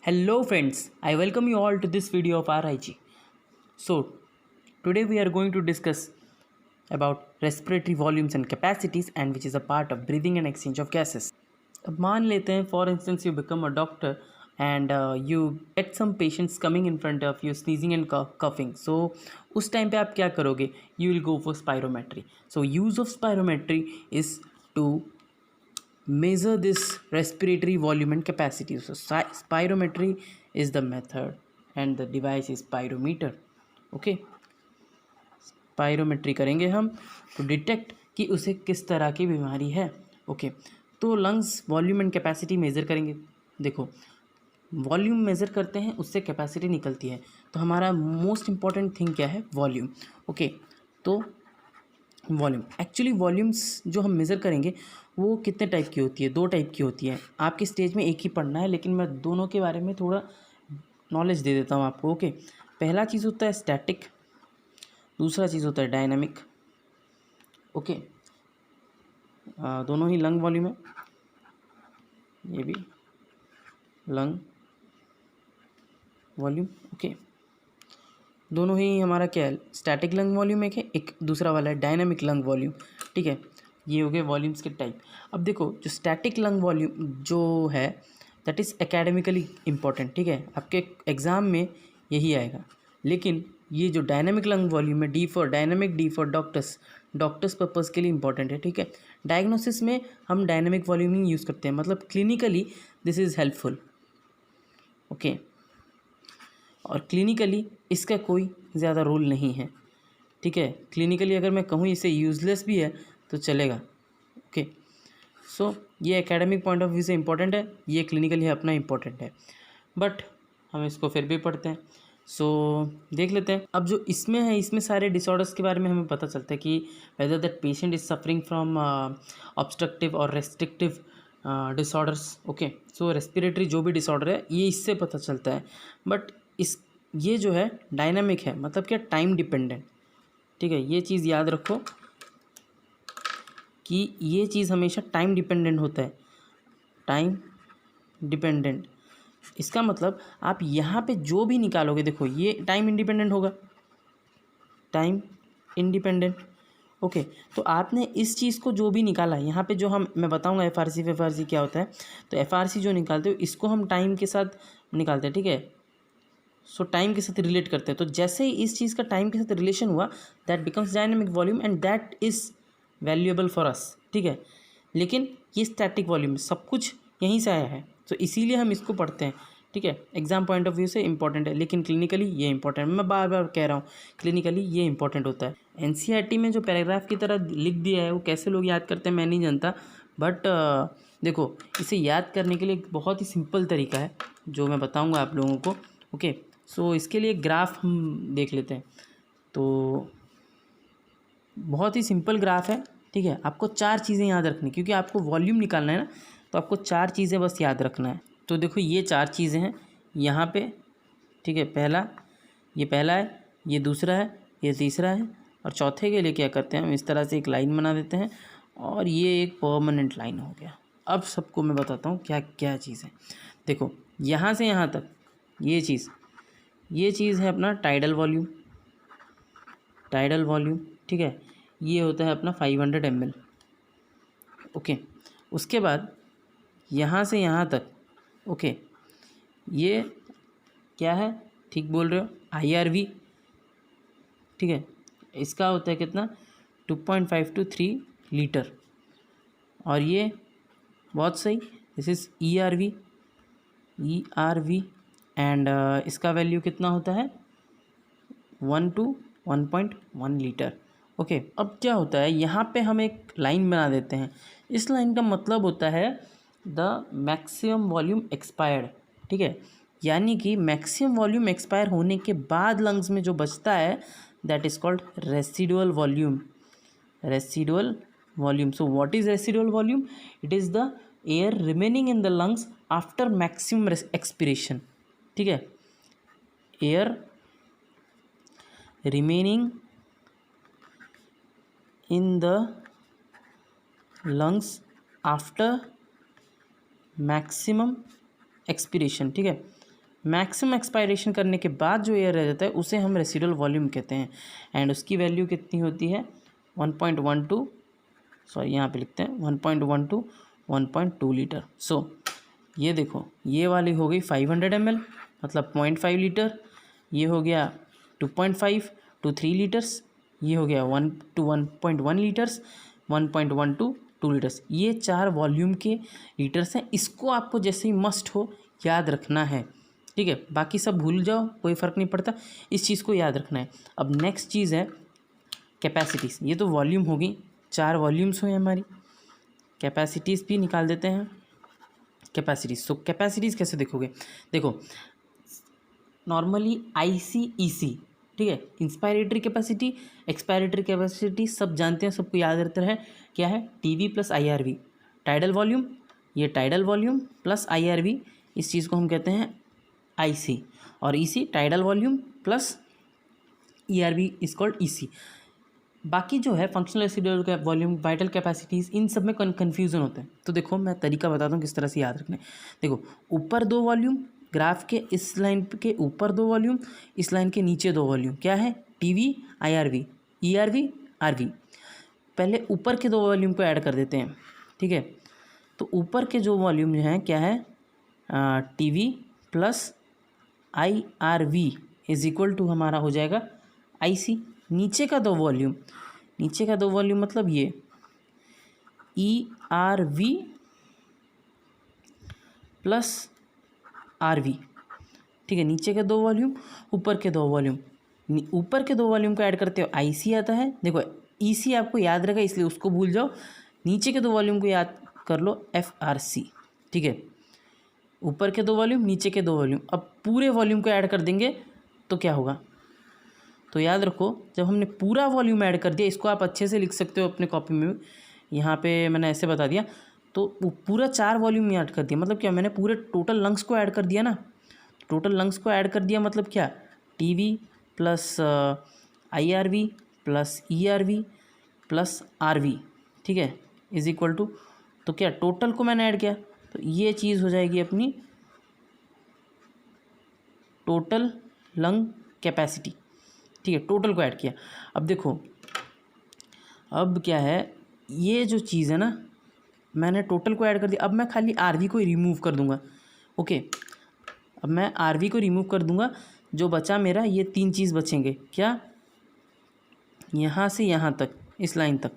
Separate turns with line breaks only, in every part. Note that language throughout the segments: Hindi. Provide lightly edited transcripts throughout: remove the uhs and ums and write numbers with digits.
Hello friends, I welcome you all to this video of RIG. So, today we are going to discuss about respiratory volumes and capacities and which is a part of breathing and exchange of gases. अब मान लेते हैं for instance you become a doctor and you get some patients coming in front of you sneezing and coughing. So उस टाइम पे आप क्या करोगे? You will go for spirometry. So use of spirometry is to measure this respiratory volume and capacity. So spirometry is the method and the device is spirometer. Okay, spirometry करेंगे हम to detect कि उसे किस तरह की बीमारी है. ओके तो lungs volume and capacity measure करेंगे. देखो वॉल्यूम मेज़र करते हैं उससे कैपेसिटी निकलती है. तो हमारा मोस्ट इम्पॉर्टेंट थिंग क्या है? वॉल्यूम. ओके तो वॉल्यूम एक्चुअली वॉल्यूम्स जो हम मेज़र करेंगे वो कितने टाइप की होती है? दो टाइप की होती है. आपकी स्टेज में एक ही पढ़ना है लेकिन मैं दोनों के बारे में थोड़ा नॉलेज दे देता हूँ आपको. ओके पहला चीज़ होता है स्टैटिक, दूसरा चीज़ होता है डायनामिक. ओके दोनों ही लंग वॉल्यूम है, ये भी लंग वॉल्यूम. ओके दोनों ही हमारा क्या है? स्टैटिक लंग वॉल्यूम एक है, एक दूसरा वाला है डायनामिक लंग वॉल्यूम. ठीक है ये हो गए वॉल्यूम्स के टाइप. अब देखो जो स्टैटिक लंग वॉल्यूम जो है दैट इज़ एकेडमिकली इम्पॉर्टेंट. ठीक है आपके एग्ज़ाम में यही आएगा. लेकिन ये जो डायनामिक लंग वॉल्यूम है D for dynamic, D for doctors purpose के लिए इंपॉर्टेंट है. ठीक है डायग्नोसिस में हम डायनामिक वॉल्यूम ही यूज़ करते हैं, मतलब clinically this is helpful. Okay और क्लिनिकली इसका कोई ज़्यादा रोल नहीं है. ठीक है क्लिनिकली अगर मैं कहूँ इसे यूज़लेस भी है तो चलेगा. ओके सो ये एकेडमिक पॉइंट ऑफ व्यू से इम्पोर्टेंट है, ये क्लिनिकली अपना इम्पोर्टेंट है, बट हम इसको फिर भी पढ़ते हैं. सो देख लेते हैं. अब जो इसमें है इसमें सारे डिसऑर्डर्स के बारे में हमें पता चलता है कि whether that patient is suffering from obstructive और restrictive disorders. Okay so respiratory जो भी डिसऑर्डर है ये इससे पता चलता है. बट इस ये जो है डायनामिक है, मतलब क्या टाइम डिपेंडेंट. ठीक है ये चीज़ याद रखो कि ये चीज़ हमेशा टाइम डिपेंडेंट होता है. टाइम डिपेंडेंट इसका मतलब आप यहाँ पे जो भी निकालोगे देखो ये टाइम इंडिपेंडेंट होगा, टाइम इंडिपेंडेंट. ओके तो आपने इस चीज़ को जो भी निकाला है यहाँ पे जो मैं बताऊँगा एफआरसी क्या होता है. तो एफआरसी जो निकालते हो इसको हम टाइम के साथ निकालते हैं. ठीक है सो टाइम के साथ रिलेट करते हैं. तो जैसे ही इस चीज़ का टाइम के साथ रिलेशन हुआ that becomes dynamic volume and that is valuable for us. ठीक है लेकिन ये स्टैटिक वॉल्यूम सब कुछ यहीं से आया है तो इसीलिए हम इसको पढ़ते हैं. ठीक है एग्जाम पॉइंट ऑफ व्यू से इंपॉर्टेंट है लेकिन क्लिनिकली ये इंपॉर्टेंट है. मैं बार बार कह रहा हूँ क्लिनिकली ये इंपॉर्टेंट होता है. एनसीईआरटी में जो पैराग्राफ की तरह लिख दिया है वो कैसे लोग याद करते हैं मैं नहीं जानता, बट देखो इसे याद करने के लिए एक बहुत ही सिंपल तरीका है जो मैं बताऊँगा आप लोगों को. ओके सो इसके लिए ग्राफ हम देख लेते हैं. तो बहुत ही सिंपल ग्राफ है. ठीक है आपको चार चीज़ें याद रखनी क्योंकि आपको वॉल्यूम निकालना है ना, तो आपको चार चीज़ें बस याद रखना है. तो देखो ये चार चीज़ें हैं यहाँ पे. ठीक है ये पहला है, ये दूसरा है, ये तीसरा है और चौथे के लिए क्या करते हैं हम इस तरह से एक लाइन बना देते हैं और ये एक परमानेंट लाइन हो गया. अब सबको मैं बताता हूँ क्या क्या चीज़ है. देखो यहाँ से यहाँ तक ये चीज़ है अपना टाइडल वॉल्यूम. ठीक है ये होता है अपना 500 ml. ओके उसके बाद यहाँ से यहाँ तक ओके ये क्या है? ठीक बोल रहे हो IRV. ठीक है इसका होता है कितना? 2.5 to 3 लीटर. और ये बहुत सही दिस इज़ ERV एंड इसका वैल्यू कितना होता है? 1 to 1.1 लीटर. ओके अब क्या होता है यहाँ पे हम एक लाइन बना देते हैं. इस लाइन का मतलब होता है द मैक्सिमम वॉल्यूम एक्सपायर्ड. ठीक है यानी कि मैक्सिमम वॉल्यूम एक्सपायर होने के बाद लंग्स में जो बचता है that is called residual volume. So what is residual volume? It is the air remaining in the lungs after maximum expiration. ठीक है air remaining in the lungs after maximum expiration. ठीक है मैक्सिमम एक्सपायरेशन करने के बाद जो एयर रह जाता है उसे हम रेसिडुअल वॉल्यूम कहते हैं। एंड उसकी वैल्यू कितनी होती है 1.12, सॉरी यहाँ पे लिखते हैं 1.1 to 1.2 लीटर। सो ये देखो ये वाली हो गई 500 ml मतलब 0.5 लीटर, ये हो गया 2.5 to 3 लीटर्स, ये हो गया 1 to 1.1 लीटर्स, 1.1 to 2 लीटर्स। ये 4 वॉल्यूम के लीटर्स हैं। इसको आपको जैसे ही मस्ट हो याद रखना है, ठीक है। बाकी सब भूल जाओ, कोई फ़र्क नहीं पड़ता, इस चीज़ को याद रखना है। अब नेक्स्ट चीज़ है कैपेसिटीज़। ये तो वॉल्यूम होगी, 4 वॉल्यूम्स हुए हमारी। कैपेसिटीज़ भी निकाल देते हैं। कैपेसिटीज़, तो कैपेसिटीज़ कैसे देखोगे, देखो नॉर्मली IC/EC, ठीक है। इंस्पायरेटरी कैपेसिटी, एक्सपायरेटरी कैपेसिटी सब जानते हैं, सबको याद रहता है क्या है, TV plus IRV। Tidal volume, ये टाइडल वॉल्यूम प्लस IRV, इस चीज़ को हम कहते हैं IC। और EC tidal volume plus ERV is called EC। बाकी जो है functional residual volume, vital capacities, इन सब में कन्फ्यूज़न होता है। तो देखो मैं तरीका बताता हूँ किस तरह से याद रखना है। देखो ऊपर 2 वॉल्यूम, ग्राफ के इस लाइन के ऊपर 2 वॉल्यूम, इस लाइन के नीचे 2 वॉल्यूम, क्या है TV IRV ERV RV। पहले ऊपर के 2 वॉल्यूम को ऐड कर देते हैं, ठीक है। तो ऊपर के जो वॉल्यूम जो हैं क्या है TV plus IRV is equal to हमारा हो जाएगा IC। नीचे का 2 वॉल्यूम, नीचे का 2 वॉल्यूम मतलब ये ERV प्लस RV, ठीक है। नीचे के 2 वॉल्यूम, ऊपर के 2 वॉल्यूम, ऊपर के 2 वॉल्यूम को ऐड करते हो IC आता है। देखो EC आपको याद रहेगा इसलिए उसको भूल जाओ, नीचे के 2 वॉल्यूम को याद कर लो FRC, ठीक है। ऊपर के 2 वॉल्यूम, नीचे के 2 वॉल्यूम। अब पूरे वॉल्यूम को ऐड कर देंगे तो क्या होगा, तो याद रखो जब हमने पूरा वॉल्यूम ऐड कर दिया, इसको आप अच्छे से लिख सकते हो अपने कॉपी में, यहाँ पे मैंने ऐसे बता दिया। तो पूरा 4 वॉल्यूम ऐड कर दिया मतलब क्या, मैंने पूरे टोटल लंग्स को ऐड कर दिया ना। टोटल लंग्स को ऐड कर दिया मतलब क्या, TV plus IRV plus ERV plus RV, ठीक है, इज इक्वल टू, तो क्या टोटल को मैंने ऐड किया, तो ये चीज़ हो जाएगी अपनी टोटल लंग कैपेसिटी, ठीक है। टोटल को ऐड किया। अब देखो अब क्या है, ये जो चीज़ है ना, मैंने टोटल को ऐड कर दिया। अब मैं खाली RV को रिमूव कर दूंगा, ओके। अब मैं RV को रिमूव कर दूंगा, जो बचा मेरा ये 3 चीज़ बचेंगे, क्या, यहाँ से यहाँ तक, इस लाइन तक।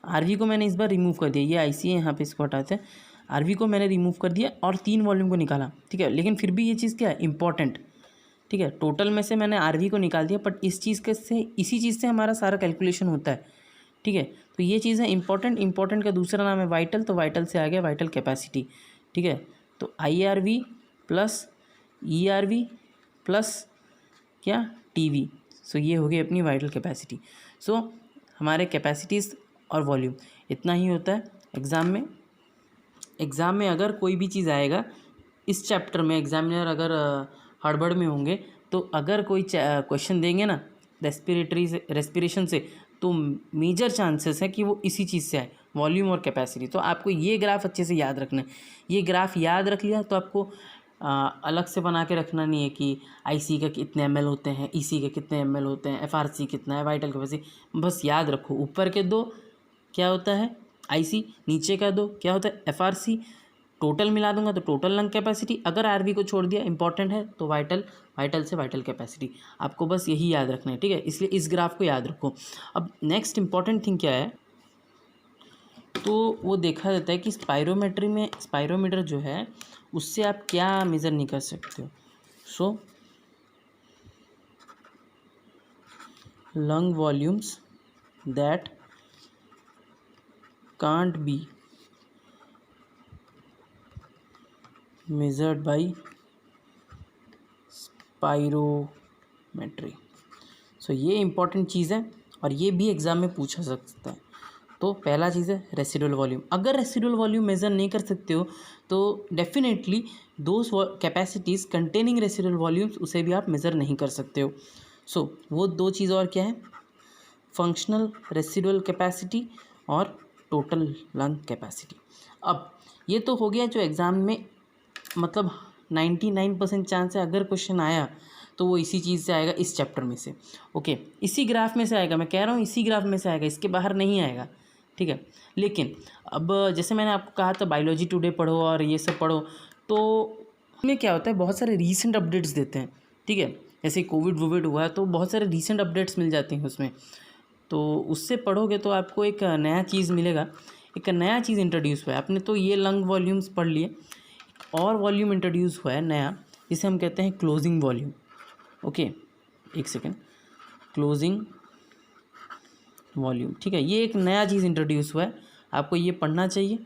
RV को मैंने इस बार रिमूव कर दिया, ये IC है, यहाँ पे इसको हटाते हैं। RV को मैंने रिमूव कर दिया और 3 वॉल्यूम को निकाला, ठीक है। लेकिन फिर भी ये चीज़ क्या है, इंपॉर्टेंट, ठीक है। टोटल में से मैंने RV को निकाल दिया, बट इस चीज़ के से, इसी चीज़ से हमारा सारा कैलकुलेशन होता है, ठीक है। तो ये चीज़ है इंपॉर्टेंट। इंपॉर्टेंट का दूसरा नाम है वाइटल, तो वाइटल से आ गया वाइटल कैपेसिटी, ठीक है। तो IRV प्लस ERV प्लस क्या TV, सो ये हो गई अपनी वाइटल कैपेसिटी। सो हमारे कैपेसिटीज़ और वॉल्यूम इतना ही होता है एग्ज़ाम में। एग्ज़ाम में अगर कोई भी चीज़ आएगा इस चैप्टर में, एग्जामिनर अगर हड़बड़ में होंगे तो अगर कोई क्वेश्चन देंगे ना रेस्पिरेशन से, तो मेजर चांसेस है कि वो इसी चीज़ से आए, वॉल्यूम और कैपेसिटी। तो आपको ये ग्राफ अच्छे से याद रखना है। ये ग्राफ याद रख लिया तो आपको अलग से बना के रखना नहीं है कि IC का कितने ml होते हैं, EC के कितने ml होते हैं, FRC कितना है, वाइटल कैपेसिटी बस याद रखो। ऊपर के 2 क्या होता है IC, नीचे का 2 क्या होता है FRC। टोटल मिला दूंगा तो टोटल लंग कैपेसिटी, अगर RV को छोड़ दिया इंपॉर्टेंट है तो वाइटल, वाइटल से वाइटल कैपेसिटी। आपको बस यही याद रखना है, ठीक है। इसलिए इस ग्राफ को याद रखो। अब नेक्स्ट इंपॉर्टेंट थिंग क्या है, तो वो देखा जाता है कि स्पायरोमेट्री में, स्पायरोमीटर जो है उससे आप क्या मेज़र नहीं कर सकते हो। So lung volumes that can't be measured by spirometry. So ये इंपॉर्टेंट चीज़ है और ये भी एग्ज़ाम में पूछा सकता है। तो पहला चीज़ है रेसिडुअल वॉल्यूम। अगर रेसिडुअल वॉल्यूम मेज़र नहीं कर सकते हो तो definitely those capacities containing residual volumes उसे भी आप मेज़र नहीं कर सकते हो। सो वो 2 चीज़ और क्या है, फंक्शनल रेसिडुअल कैपेसिटी और टोटल लंग कैपेसिटी। अब ये तो हो गया जो एग्ज़ाम में मतलब 99% चांस है अगर क्वेश्चन आया तो वो इसी चीज़ से आएगा, इस चैप्टर में से। ओके, इसी ग्राफ में से आएगा, मैं कह रहा हूँ इसी ग्राफ में से आएगा, इसके बाहर नहीं आएगा, ठीक है। लेकिन अब जैसे मैंने आपको कहा था बायोलॉजी टुडे पढ़ो और ये सब पढ़ो, तो उसमें क्या होता है बहुत सारे रीसेंट अपडेट्स देते हैं, ठीक है। जैसे कोविड वोविड हुआ है तो बहुत सारे रीसेंट अपडेट्स मिल जाते हैं उसमें, तो उससे पढ़ोगे तो आपको एक नया चीज़ मिलेगा, एक नया चीज़ इंट्रोड्यूस हुआ है। आपने तो ये लंग वॉल्यूम्स पढ़ लिए, और वॉल्यूम इंट्रोड्यूस हुआ है नया, जिसे हम कहते हैं क्लोजिंग वॉल्यूम। ओके, एक सेकेंड, क्लोजिंग वॉल्यूम, ठीक है। ये एक नया चीज़ इंट्रोड्यूस हुआ है, आपको ये पढ़ना चाहिए,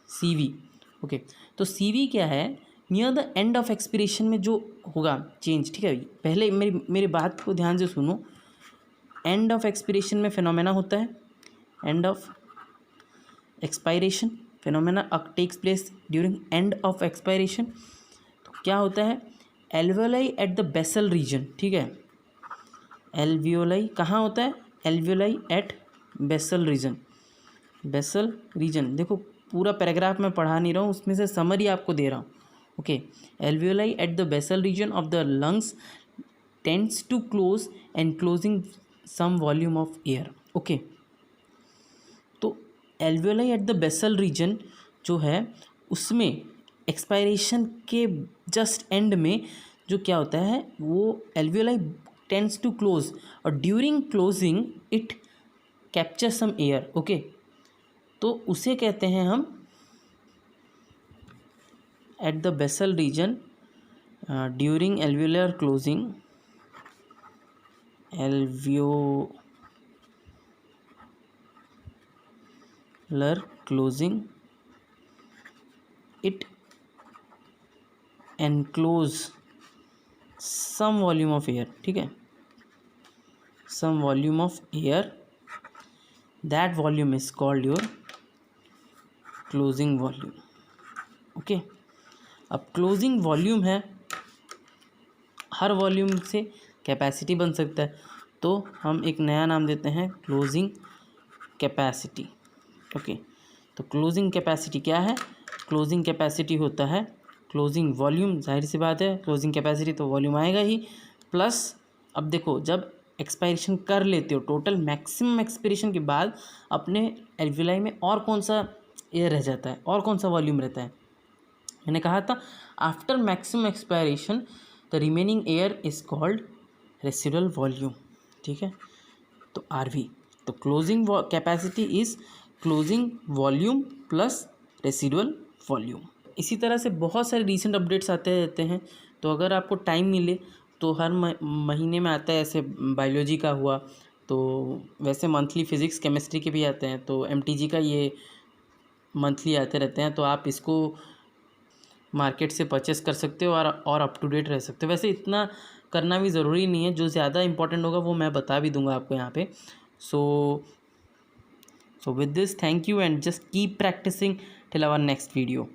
CV। ओके, तो CV क्या है, near the end of expiration में जो होगा चेंज, ठीक है। पहले मेरी बात को ध्यान से सुनो। एंड ऑफ एक्सपिरेशन में फिनोमेना होता है, end of expiration, phenomena takes place during end of expiration. तो क्या होता है, alveoli at the basal region, ठीक है। एल्वियोलाई कहाँ होता है, alveoli at basal region, basal region. देखो पूरा पैराग्राफ मैं पढ़ा नहीं रहा हूँ, उसमें से समरी आपको दे रहा हूँ। Okay, alveoli at the basal region of the lungs tends to close and closing some volume of air. Okay, तो alveoli at the basal region जो है उसमें एक्सपायरेशन के जस्ट एंड में जो क्या होता है, वो एल्वियोलाई टेंड्स टू क्लोज और during closing it capture some air. Okay, तो उसे कहते हैं हम at the basal region during alveolar closing, alveolar closing it enclose some volume of air, ठीक है, some volume of air, that volume is called your closing volume. Okay, अब क्लोजिंग वॉल्यूम है, हर वॉल्यूम से कैपेसिटी बन सकता है, तो हम एक नया नाम देते हैं क्लोजिंग कैपेसिटी। ओके, तो क्लोजिंग कैपेसिटी क्या है, क्लोजिंग कैपेसिटी होता है क्लोजिंग वॉल्यूम, जाहिर सी बात है क्लोजिंग कैपेसिटी तो वॉल्यूम आएगा ही, प्लस अब देखो जब एक्सपायरेशन कर लेते हो टोटल मैक्सिमम एक्सपिरेशन के बाद अपने एल्वियोलाई में और कौन सा एयर रह जाता है, और कौन सा वॉल्यूम रहता है। मैंने कहा था after maximum expiration the remaining air is called residual volume, ठीक है। तो RV, तो closing capacity is closing volume plus residual volume. इसी तरह से बहुत सारे रीसेंट अपडेट्स आते रहते हैं, तो अगर आपको टाइम मिले तो हर महीने में आता है, ऐसे बायोलॉजी का हुआ तो वैसे मंथली फिज़िक्स केमिस्ट्री के भी आते हैं, तो MTG का ये मंथली आते रहते हैं, तो आप इसको मार्केट से परचेस कर सकते हो और अप टू डेट रह सकते हो। वैसे इतना करना भी ज़रूरी नहीं है, जो ज़्यादा इंपॉर्टेंट होगा वो मैं बता भी दूंगा आपको यहाँ पे। So with this, thank you and just keep practising till our next video.